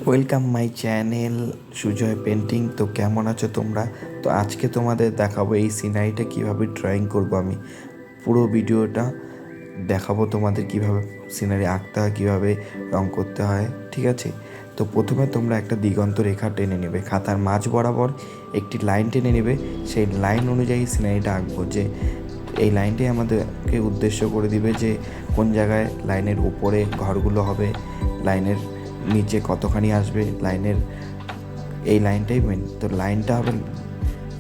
Welcome my channel Sujoy painting. তো কেমন আছো তোমরা? তো আজকে তোমাদের দেখাবো এই সিনারিটা কীভাবে ড্রয়িং করব। আমি পুরো ভিডিওটা দেখাবো তোমাদের কীভাবে সিনারি আঁকতে হয়, কীভাবে রং করতে হয়, ঠিক আছে? তো প্রথমে তোমরা একটা দিগন্ত রেখা টেনে নেবে, খাতার মাঝ বরাবর একটি লাইন টেনে নেবে। সেই লাইন অনুযায়ী সিনারিটা আঁকবো, যে এই লাইনটাই আমাদেরকে উদ্দেশ্য করে দিবে যে কোন জায়গায় লাইনের উপরে ঘরগুলো হবে, লাইনের নিচে কতখানি আসবে, লাইনের এই লাইনটাই মেন। তো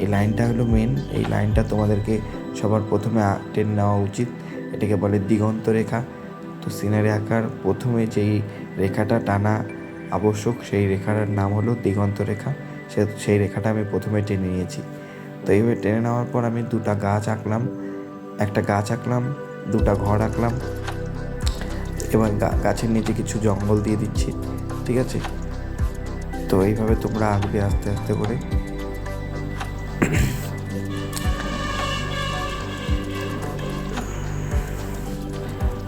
এই লাইনটা হলো মেন। এই লাইনটা তোমাদেরকে সবার প্রথমে টেনে নেওয়া উচিত। এটাকে বলে দিগন্ত রেখা। তো সিনারি আঁকার প্রথমে যেই রেখাটা টানা আবশ্যক, সেই রেখার নাম হলো দিগন্ত রেখা। সেই রেখাটা আমি প্রথমে টেনে নিয়েছি। তো এইভাবে টেনে নেওয়ার পর আমি দুটা গাছ আঁকলাম, একটা গাছ আঁকলাম, দুটা ঘর আঁকলাম। এবার গাছের নিচে কিছু জঙ্গল দিয়ে দিচ্ছি, ঠিক আছে? তো এইভাবে তোমরা আঁকবে আস্তে আস্তে করে।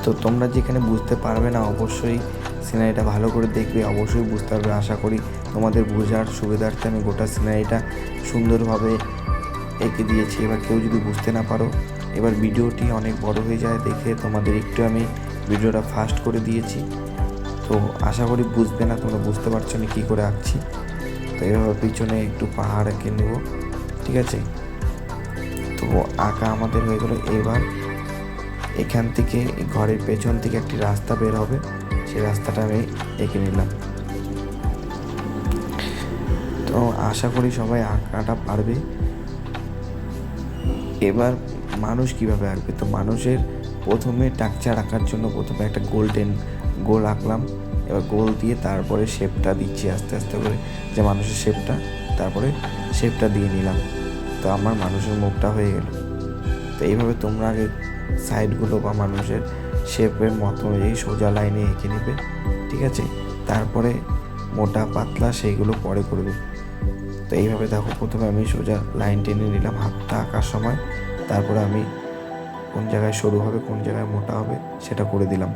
তো তোমরা যেখানে বুঝতে পারবে না, অবশ্যই সিনারিটা ভালো করে দেখবে, অবশ্যই বুঝতে পারবে। আশা করি তোমাদের বোঝার সুবিধার্থে আমি গোটা সিনারিটা সুন্দরভাবে এঁকে দিয়েছি। এবার কেউ যদি বুঝতে না পারো, এবার ভিডিওটি অনেক বড় হয়ে যায় দেখে তোমাদের একটু আমি ভিডিওটা ফাস্ট করে দিয়েছি। তো আশা করি বুঝবে না, তোমরা বুঝতে পারছো না কী করে আঁকছি। তো এভাবে পিছনে একটু পাহাড় এঁকে নেব, ঠিক আছে? তো আঁকা আমাদের হয়ে গেল। এবার এখান থেকে ঘরের পেছন থেকে একটি রাস্তা বের হবে, সেই রাস্তাটা আমি এঁকে নিলাম। তো আশা করি সবাই আঁকাটা পারবে। এবার মানুষ কিভাবে আঁকবে? তো মানুষের প্রথমে টাকচার আঁকার জন্য প্রথমে একটা গোল আঁকলাম। এবার গোল দিয়ে তারপরে শেপটা দিচ্ছি আস্তে আস্তে করে, যে মানুষের শেপটা, তারপরে শেপটা দিয়ে নিলাম। তো আমার মানুষের মুখটা হয়ে গেল। তো এইভাবে তোমরা আগে সাইডগুলো বা মানুষের শেপের মতো অনুযায়ী সোজা লাইনে এঁকে নেবে, ঠিক আছে? তারপরে মোটা পাতলা সেইগুলো পরে করবে। তো এইভাবে দেখো, প্রথমে আমি সোজা লাইন টেনে নিলাম হাতটা আঁকার সময়, তারপরে আমি কোন জায়গায় সরু হবে, কোন জায়গায় মোটা হবে সেটা করে দিলাম।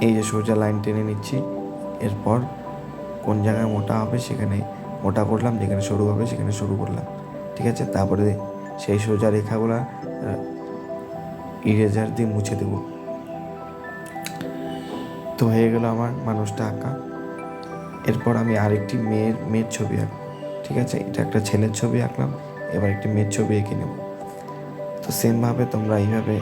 এই যে সোজা লাইন টেনে নিচ্ছি, এরপর কোন জায়গায় মোটা হবে সেখানে মোটা করলাম, যেখানে সরু হবে সেখানে সরু করলাম, ঠিক আছে? তারপরে সেই সোজা রেখাগুলো ইরেজার দিয়ে মুছে দেব। তো হয়ে গেল আমার মানুষটা আঁকা। এরপর আমি আরেকটি মেয়ের ছবি আঁকবো, ঠিক আছে? এটা একটা ছেলের ছবি আঁকলাম, এবার একটি মেয়ের ছবি এঁকে নেব। তো সেমভাবে তোমরা এইভাবে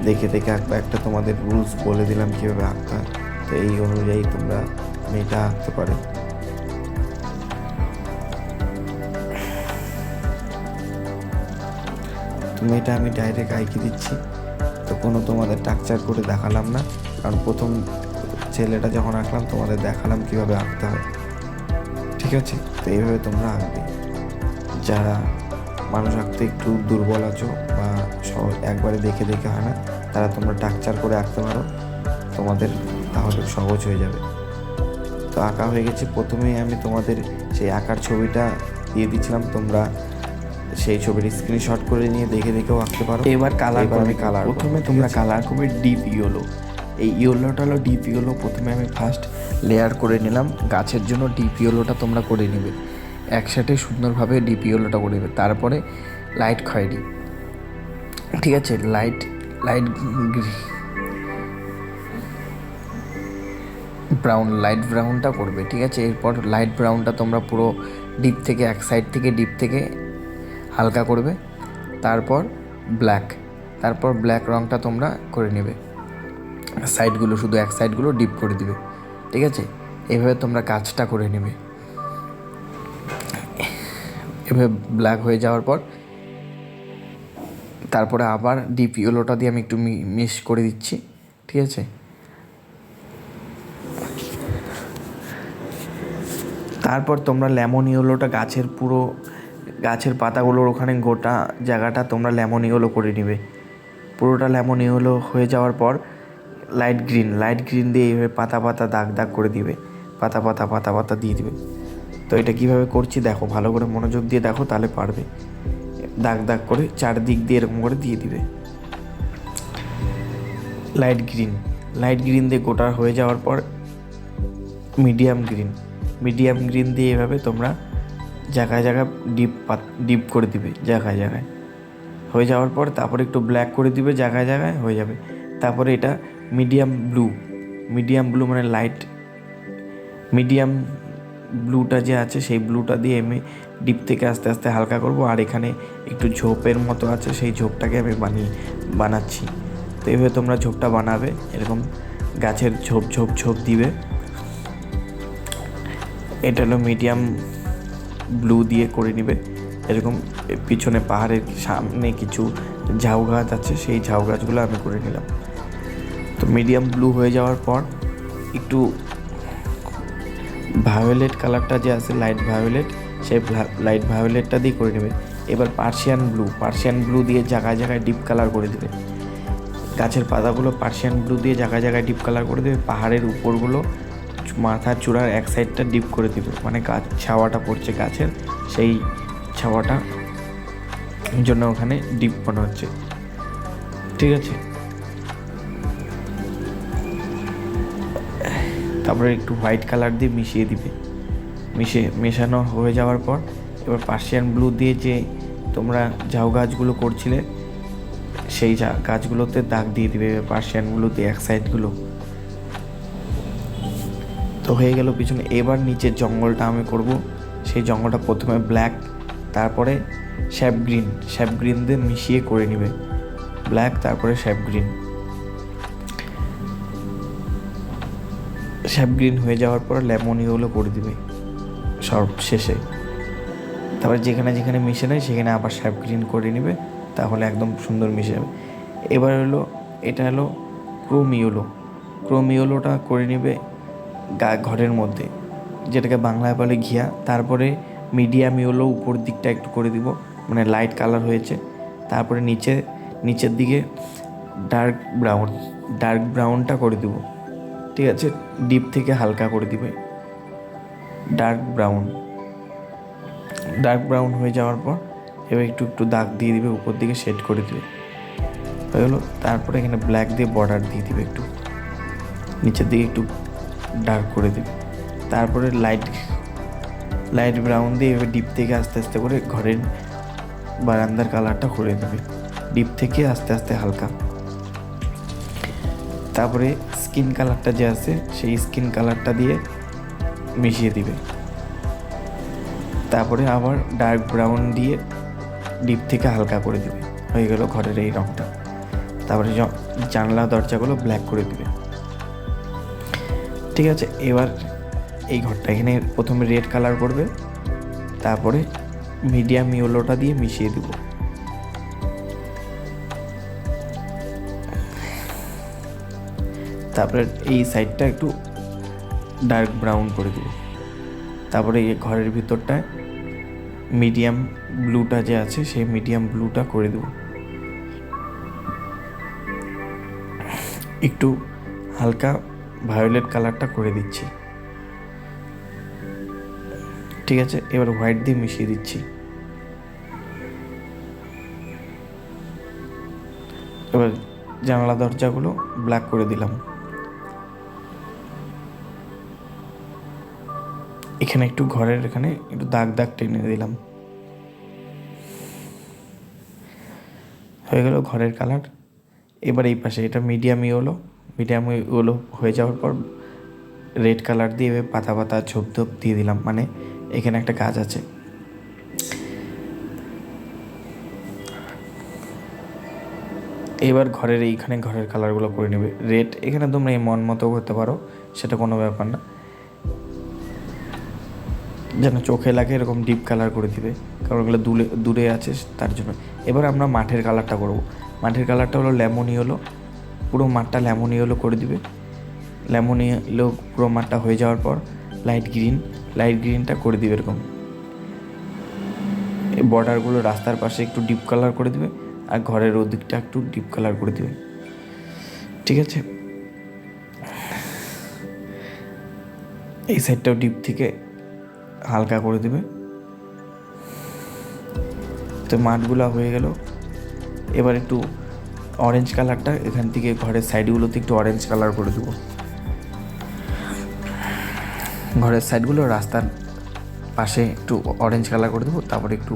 দেখে দেখে আঁকবে। একটা তোমাদের রুলস বলে দিলাম কীভাবে আঁকতে হয়, তো এই অনুযায়ী তোমরা মেয়েটা আঁকতে পারো। তো মেয়েটা আমি ডাইরেক্ট আঁকিয়ে দিচ্ছি। তো কোনো তোমাদের টাকচার করে দেখালাম না, কারণ প্রথম ছেলেটা যখন আঁকলাম তোমাদের দেখালাম কীভাবে আঁকতে হয়, ঠিক আছে? তো এইভাবে তোমরা আঁকবে। যারা মানুষ আঁকতে একটু দুর্বল আছো বা একবারে দেখে দেখে হয় না, তারা তোমরা টাকচার করে আঁকতে পারো, তোমাদের তাহলে সহজ হয়ে যাবে। তো আঁকা হয়ে গেছে। প্রথমেই আমি তোমাদের সেই আঁকার ছবিটা দিয়ে দিচ্ছিলাম, তোমরা সেই ছবির স্ক্রিনশট করে নিয়ে দেখে দেখেও আঁকতে পারো। এবার আমি কালার, প্রথমে তোমরা কালার করবে ডিপ ইয়েলো। এই ইয়েলোটা হলো ডিপ ইয়েলো। প্রথমে আমি ফার্স্ট লেয়ার করে নিলাম। গাছের জন্য ডিপ ইয়েলোটা তোমরা করে নেবে, একসাথে সুন্দরভাবে ডিপ ইয়েলোটা করে নেবে। তারপরে লাইট খয়েরি, ঠিক আছে? লাইট ব্রাউনটা করবে, ঠিক আছে? এরপর লাইট ব্রাউনটা তোমরা পুরো ডিপ থেকে, এক সাইড থেকে ডিপ থেকে হালকা করবে। তারপর ব্ল্যাক রঙটা তোমরা করে নেবে, সাইডগুলো শুধু এক সাইডগুলো ডিপ করে দিবে, ঠিক আছে? এভাবে তোমরা কাজটা করে নেবে। এভাবে ব্ল্যাক হয়ে যাওয়ার পর তারপরে আবার ডিপ ইয়েলোটা দিয়ে আমি একটু মিক্স করে দিচ্ছি, ঠিক আছে? তারপর তোমরা লেমন ইয়েলোটা গাছের পাতাগুলোর ওখানে গোটা জায়গাটা তোমরা লেমন ইয়েলো করে নেবে। পুরোটা লেমন ইয়েলো হয়ে যাওয়ার পর লাইট গ্রিন দিয়ে এইভাবে পাতা দাগ করে দিবে, পাতা দিয়ে দিবে। তো এটা কীভাবে করছি দেখো, ভালো করে মনোযোগ দিয়ে দেখো, তাহলে পারবে। দাগ করে চারদিক দিয়ে এরকম করে দিয়ে দিবে লাইট গ্রিন। লাইট গ্রিন দিয়ে গোটা হয়ে যাওয়ার পর মিডিয়াম গ্রিন দিয়ে এভাবে তোমরা জায়গায় জায়গায় ডিপ করে দিবে জায়গায় জায়গায়। হয়ে যাওয়ার পর তারপরে একটু ব্ল্যাক করে দিবে জায়গায় জায়গায়, হয়ে যাবে। তারপরে এটা মিডিয়াম ব্লু মানে লাইট মিডিয়াম ব্লুটা যে আছে সেই ব্লুটা দিয়ে আমি ডিপ থেকে আস্তে আস্তে হালকা করব। আর এখানে একটু ঝোপের মতো আছে, সেই ঝোপটাকে আমি বানাচ্ছি। তো এইভাবে তোমরা ঝোপটা বানাবে, এরকম গাছের ঝোপ দিবে। এটা হলো মিডিয়াম ব্লু দিয়ে করে নিবে। এরকম পিছনে পাহাড়ের সামনে কিছু ঝাউ গাছ আছে, সেই ঝাউ গাছগুলো আমি করে নিলাম। তো মিডিয়াম ব্লু হয়ে যাওয়ার পর একটু ভায়োলেট কালারটা যে আছে লাইট ভায়োলেট, সেই লাইট ভায়োলেটটা দিয়ে করে নেবে। এবার পার্সিয়ান ব্লু দিয়ে জায়গায় জায়গায় ডিপ কালার করে দেবে। গাছের পাতাগুলো পার্সিয়ান ব্লু দিয়ে জায়গায় জায়গায় ডিপ কালার করে দেবে। পাহাড়ের উপরগুলো মাথার চূড়ার এক সাইডটা ডিপ করে দেবে, মানে গাছ ছাওয়াটা পড়ছে গাছের, সেই ছাওয়াটা জন্য ওখানে ডিপ মনে হচ্ছে। ঠিক আছে, তারপরে একটু হোয়াইট কালার দিয়ে মিশিয়ে দিবে। মেশানো হয়ে যাওয়ার পর এবার পার্সিয়ান ব্লু দিয়ে যে তোমরা ঝাউ গাছগুলো করছিলে সেই গাছগুলোতে দাগ দিয়ে দিবে পার্সিয়ান ব্লু দিয়ে এক সাইডগুলো। তো হয়ে গেল পিছনে। এবার নিচের জঙ্গলটা আমি করব। সেই জঙ্গলটা প্রথমে ব্ল্যাক, তারপরে শ্যাপ গ্রিন দিয়ে মিশিয়ে করে নিবে। ব্ল্যাক তারপরে শ্যাপ গ্রিন হয়ে যাওয়ার পর লেমন ইয়েলো করে দিবে সব শেষে। তারপরে যেখানে যেখানে মিশে নেয় সেখানে আবার শ্যাপ গ্রিন করে নিবে, তাহলে একদম সুন্দর মিশে যাবে। এবার এটা হলো ক্রোম ইয়েলোটা করে নিবে ঘরের মধ্যে, যেটাকে বাংলায় বলে ঘিয়া। তারপরে মিডিয়াম ইয়েলো উপর দিকটা একটু করে দিব, মানে লাইট কালার হয়েছে। তারপরে নিচের দিকে ডার্ক ব্রাউনটা করে দিব। ঠিক আছে, ডিপ থেকে হালকা করে দিবে ডার্ক ব্রাউন হয়ে যাওয়ার পর এবার একটু দাগ দিয়ে দিবে, উপর দিকে শেড করে দিবে, হয়ে গেলো। তারপরে এখানে ব্ল্যাক দিয়ে বর্ডার দিয়ে দিবে, একটু নিচের দিকে একটু ডার্ক করে দিবে। তারপরে লাইট ব্রাউন দিয়ে এবার ডিপ থেকে আস্তে আস্তে করে ঘরের বারান্দার কালারটা করে দেবে, ডিপ থেকে আস্তে আস্তে হালকা। তারপরে স্কিন কালারটা যে আছে সেই স্কিন কালারটা দিয়ে মিশিয়ে দিবে। তারপরে আবার ডার্ক ব্রাউন দিয়ে ডিপ থেকে হালকা করে দিবে, হয়ে গেল ঘরের এই রঙটা। তারপরে জানলা দরজাগুলো ব্ল্যাক করে দিবে। ঠিক আছে, এবার এই ঘরটা এখানে প্রথমে রেড কালার করবে, তারপরে মিডিয়াম ইয়েলোটা দিয়ে মিশিয়ে দিব। তারপরে এই সাইডটা একটু ডার্ক ব্রাউন করে দেবো। তারপরে এই ঘরের ভিতরটায় মিডিয়াম ব্লুটা যে আছে সেই মিডিয়াম ব্লুটা করে দেবো। একটু হালকা ভায়োলেট কালারটা করে দিচ্ছি। ঠিক আছে, এবার হোয়াইট দিয়ে মিশিয়ে দিচ্ছি। এবার জানলা দরজাগুলো ব্ল্যাক করে দিলাম। এখানে একটু ঘরের এখানে একটু দাগ টেনে দিলাম, হয়ে গেল ঘরের কালার। এবার এই পাশে এটা মিডিয়াম ইয়েলো হয়ে যাওয়ার পর রেড কালার দিয়ে পাতা ঝোপ দিয়ে দিলাম, মানে এখানে একটা গাছ আছে। এবার এইখানে ঘরের কালারগুলো করে নেবে রেড। এখানে তোমরা এই মন মতো করতে পারো, সেটা কোনো ব্যাপার না, যেন চোখে লাগে এরকম ডিপ কালার করে দিবে, কারণ ওগুলো দূরে আছে তার জন্য। এবার আমরা মাঠের কালারটা করব। মাঠের কালারটা হলো লেমন ইয়েলো, পুরো মাঠটা লেমন ইয়েলো করে দিবে। লেমন ইয়েলো পুরো মাঠটা হয়ে যাওয়ার পর লাইট গ্রিনটা করে দিবে এরকম। এই বর্ডারগুলো রাস্তার পাশে একটু ডিপ কালার করে দিবে, আর ঘরের ওদিকটা একটু ডিপ কালার করে দিবে। ঠিক আছে, এই সাইডটাও ডিপ থেকে হালকা করে দেবে। তো মাঠগুলো হয়ে গেল। এবার একটু অরেঞ্জ কালারটা এখান থেকে ঘরের সাইডগুলোতে একটু অরেঞ্জ কালার করে দেবো। ঘরের সাইডগুলো রাস্তার পাশে একটু অরেঞ্জ কালার করে দেবো। তারপরে একটু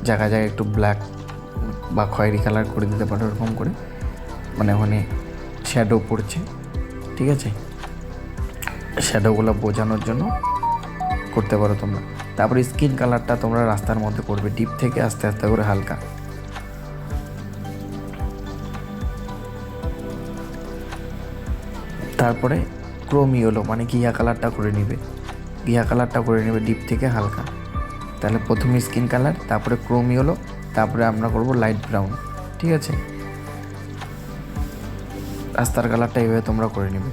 জায়গায় জায়গায় একটু ব্ল্যাক বা খয়েরি কালার করে দিতে পারো, এরকম করে, মানে ওখানে শ্যাডো পড়ছে, ঠিক আছে, শ্যাডোগুলো বোঝানোর জন্য করতে পারো তোমরা। তারপরে স্কিন কালারটা তোমরা রাস্তার মধ্যে করবে, ডিপ থেকে আস্তে আস্তে করে হালকা। তারপরে ক্রোম ইয়েলো মানে ঘিয়া কালারটা করে নিবে, ঘিয়া কালারটা করে নেবে ডিপ থেকে হালকা। তাহলে প্রথমে স্কিন কালার, তারপরে ক্রোম ইয়েলো, তারপরে আমরা করব লাইট ব্রাউন, ঠিক আছে। রাস্তার কালারটা এইভাবে তোমরা করে নেবে।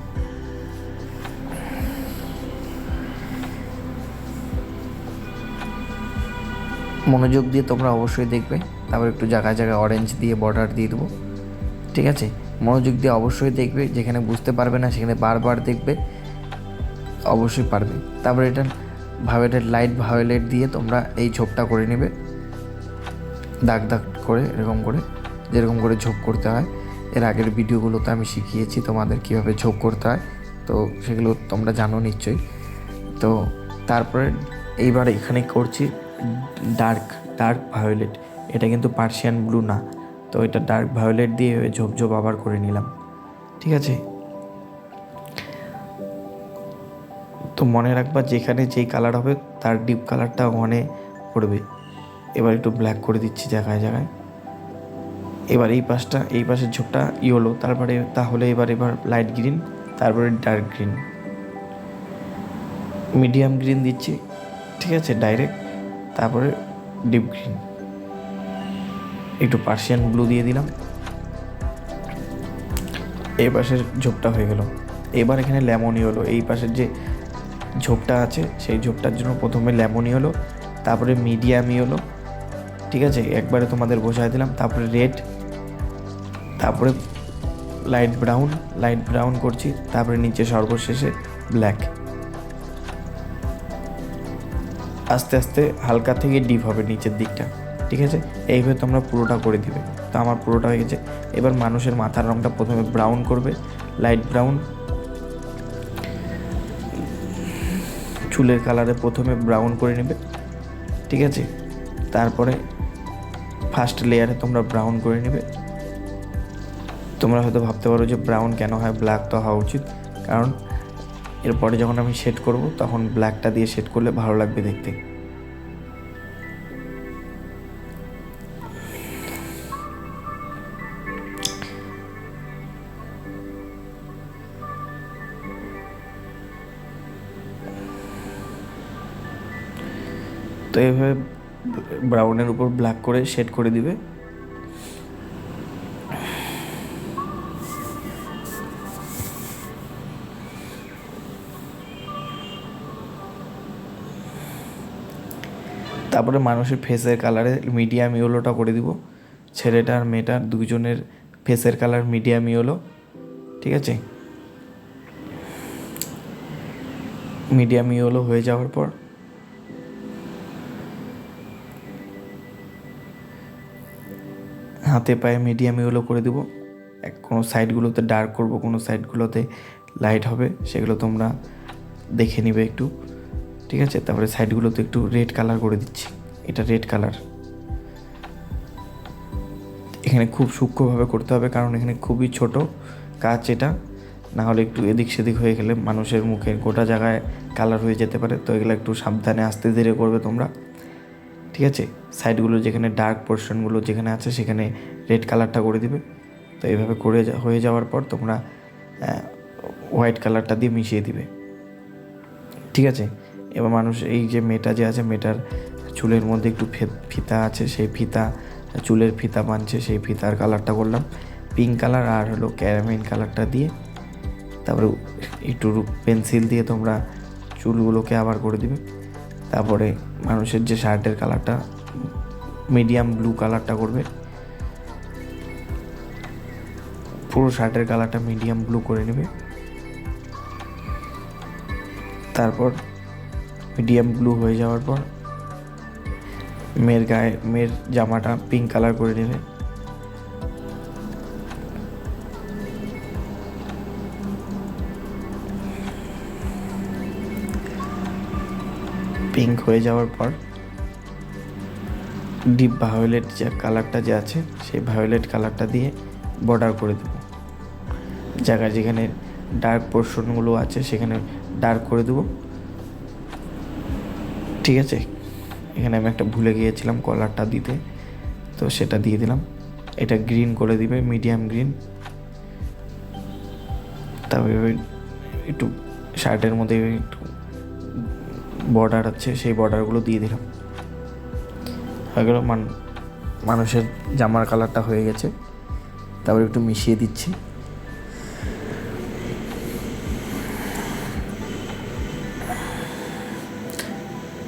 মনোযোগ দিয়ে তোমরা অবশ্যই দেখবে। তারপর একটু জায়গায় জায়গায় অরেঞ্জ দিয়ে বর্ডার দিয়ে দেবো, ঠিক আছে। মনোযোগ দিয়ে অবশ্যই দেখবে, যেখানে বুঝতে পারবে না সেখানে বারবার দেখবে, অবশ্যই পারবে। তারপরে এটা লাইট ভায়োলেট দিয়ে তোমরা এই ঝোপটা করে নেবে, দাগ দাগ করে, এরকম করে, যেরকম করে ঝোপ করতে হয়। এর আগের ভিডিওগুলোতে আমি শিখিয়েছি তোমাদের কীভাবে ঝোপ করতে হয়, তো সেগুলো তোমরা জানো নিশ্চয়ই। তো তারপরে এইবার এখানে করছি ডার্ক ভায়োলেট। এটা কিন্তু পার্সিয়ান ব্লু না, তো এটা ডার্ক ভায়োলেট দিয়ে ঝোপ ঝোপ আবার করে নিলাম, ঠিক আছে। তো মনে রাখবা যেখানে যেই কালার হবে তার ডিপ কালারটা ওখানে পড়বে। এবার একটু ব্ল্যাক করে দিচ্ছি জায়গায় জায়গায়। এবার এই পাশের ঝোপটা ইয়েলো, তাহলে এবার লাইট গ্রিন, তারপরে ডার্ক গ্রিন, মিডিয়াম গ্রিন দিচ্ছি, ঠিক আছে, ডাইরেক্ট। তারপরে ডিপ গ্রিন, একটু পার্সিয়ান ব্লু দিয়ে দিলাম। এই পাশের ঝোপটা হয়ে গেল। এবার এখানে লেমন ইয়েলো, এই পাশের যে ঝোপটা আছে সেই ঝোপটার জন্য প্রথমে লেমন ইয়েলো, তারপরে মিডিয়াম ইয়েলো, ঠিক আছে, একবারে তোমাদের বোঝাই দিলাম। তারপরে রেড, তারপরে লাইট ব্রাউন করছি, তারপরে নিচে সর্বশেষে ব্ল্যাক। আস্তে আস্তে হালকা থেকে ডিপ হবে নিচের দিকটা, ঠিক আছে। এইভাবে তোমরা পুরোটা করে দিবে। তো আমার পুরোটা হয়ে গেছে। এবার মানুষের মাথার রঙটা প্রথমে ব্রাউন করবে, লাইট ব্রাউন। চুলের কালারে প্রথমে ব্রাউন করে নেবে, ঠিক আছে। তারপরে ফার্স্ট লেয়ারে তোমরা ব্রাউন করে নেবে। তোমরা হয়তো ভাবতে পারো যে ব্রাউন কেন হয়, ব্ল্যাক তো হওয়া উচিত, কারণ এরপরে যখন আমি শেড করব তখন ব্ল্যাকটা দিয়ে শেড করলে ভালো লাগবে দেখতে। তো এইভাবে ব্রাউনের উপর ব্ল্যাক করে শেড করে দিবে। তারপরে মানুষের ফেসের কালারে মিডিয়াম ইয়েলোটা করে দিব। ছেলেটা আর মেয়েটার দুজনের ফেসের কালার মিডিয়াম ইয়েলো, ঠিক আছে। মিডিয়াম ইয়েলো হয়ে যাওয়ার পর হাতে পায়ে মিডিয়াম ইয়েলো করে দেব। কোনো সাইডগুলোতে ডার্ক করব, কোনো সাইডগুলোতে লাইট হবে, সেগুলো তোমরা দেখে নিবে একটু, ঠিক আছে। তারপরে সাইডগুলোতে একটু রেড কালার করে দিচ্ছি, এটা রেড কালার। এখানে খুব সূক্ষ্মভাবে করতে হবে, কারণ এখানে খুবই ছোট কাজ এটা, না হলে একটু এদিক সেদিক হয়ে গেলে মানুষের মুখে গোটা জায়গায় কালার হয়ে যেতে পারে। তো এগুলো একটু সাবধানে আস্তে ধীরে করবে তোমরা, ঠিক আছে। সাইডগুলো যেখানে ডার্ক পোর্শনগুলো যেখানে আছে সেখানে রেড কালারটা করে দিবে। তো এইভাবে করে হয়ে যাওয়ার পর তোমরা হোয়াইট কালারটা দিয়ে মিশিয়ে দিবে, ঠিক আছে। এবার মানুষ এই যে মেয়েটা যে আছে, মেয়েটার চুলের মধ্যে একটু ফিতা আছে, সেই ফিতা, চুলের ফিতা বানছে, সেই ফিতার কালারটা করলাম পিঙ্ক কালার আর হলো ক্যারামেল কালারটা দিয়ে। তারপরে একটু পেন্সিল দিয়ে তোমরা চুলগুলোকে আবার করে দিবে। তারপরে মানুষের যে শার্টের কালারটা মিডিয়াম ব্লু কালারটা করবে, পুরো শার্টের কালারটা মিডিয়াম ব্লু করে নেবে। তারপর মিডিয়াম ব্লু হয়ে যাওয়ার পর মেয়ের জামাটা পিঙ্ক কালার করে নেবে। পিঙ্ক হয়ে যাওয়ার পর ডিপ ভায়োলেট যে কালারটা যে আছে সেই ভায়োলেট কালারটা দিয়ে বর্ডার করে দেবো। জায়গায় যেখানে ডার্ক পোর্শনগুলো আছে সেখানে ডার্ক করে দেবো। ঠিক আছে, এখানে আমি একটা ভুলে গিয়েছিলাম কলারটা দিতে, তো সেটা দিয়ে দিলাম। এটা গ্রিন করে দিবে, মিডিয়াম গ্রিন। তারপরে একটু শার্টের মধ্যে একটু বর্ডার আছে সেই বর্ডারগুলো দিয়ে দিলাম। এগুলো মানুষের জামার কালারটা হয়ে গেছে। তারপরে একটু মিশিয়ে দিচ্ছি।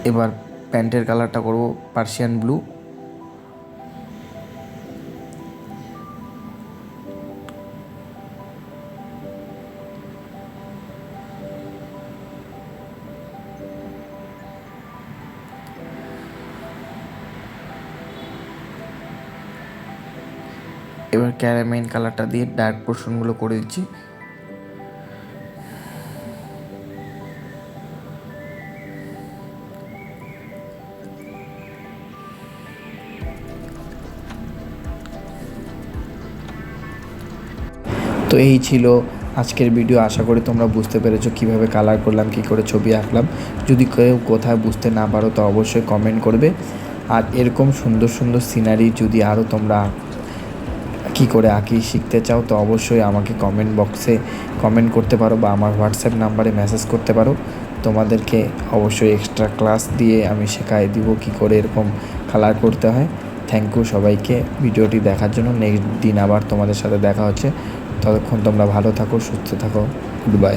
এবার প্যান্টের কালারটা করব পার্সিয়ান ব্লু। এবার ক্যারামেল কালারটা দিয়ে ডার্ক পোর্শনগুলো করে দিচ্ছি। তো এই ছিল আজকের ভিডিও। আশা করি তোমরা বুঝতে পেরেছো কীভাবে কালার করলাম, কী করে ছবি আঁকলাম। যদি কেউ কোথায় বুঝতে না পারো তো অবশ্যই কমেন্ট করবে। আর এরকম সুন্দর সুন্দর সিনারি যদি আরও তোমরা কী করে আঁকি শিখতে চাও তো অবশ্যই আমাকে কমেন্ট বক্সে কমেন্ট করতে পারো বা আমার হোয়াটসঅ্যাপ নাম্বারে মেসেজ করতে পারো। তোমাদেরকে অবশ্যই এক্সট্রা ক্লাস দিয়ে আমি শেখাই দিব কী করে এরকম কালার করতে হয়। থ্যাংক ইউ সবাইকে ভিডিওটি দেখার জন্য। নেক্সট দিন আবার তোমাদের সাথে দেখা হচ্ছে। ততক্ষণ তোমরা ভালো থাকো, সুস্থ থাকো। Good bye.